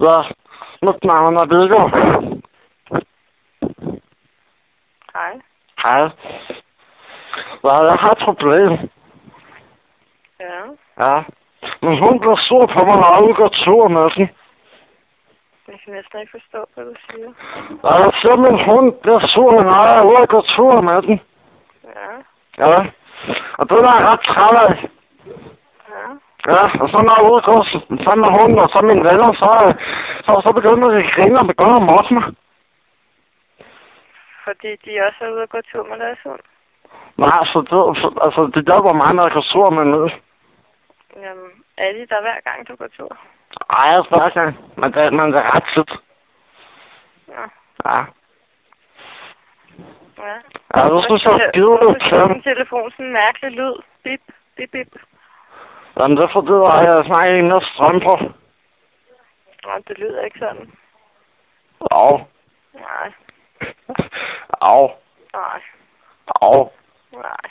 Ja, mit navn er Viggo. Hej. Hej. Jeg har et problem. Ja. Ja. Men hun bliver sur på mig, når jeg udgår tur med den. Jeg kan næsten ikke forstå, hvad du siger. Ja, jeg siger, min hund bliver sur, når jeg er ude og gå tur med den. Ja. Ja. Og det er jeg ret træt af. Ja. Ja, og så når jeg ude og gå sammen med hunden og så mine venner, så begynder de at grine og begynder at mobbe mig. Fordi de også er ude og gå tur med deres hund. Nej, altså det hjælper mig, når jeg går sur med ned. Jamen, er de der hver gang, du går tur? Ej, jeg hver gang. Men det er ret tit. Ja. Ja. Ja. Ja, det synes jeg er givet Hvorfor siger din telefon sådan en mærkelig lyd? Bip, bip, bip. Jamen, det er fordi, at jeg snakker ikke noget strøm på. Nå, det lyder ikke sådan. Au. Nej. Au. Nej. Au. Nej.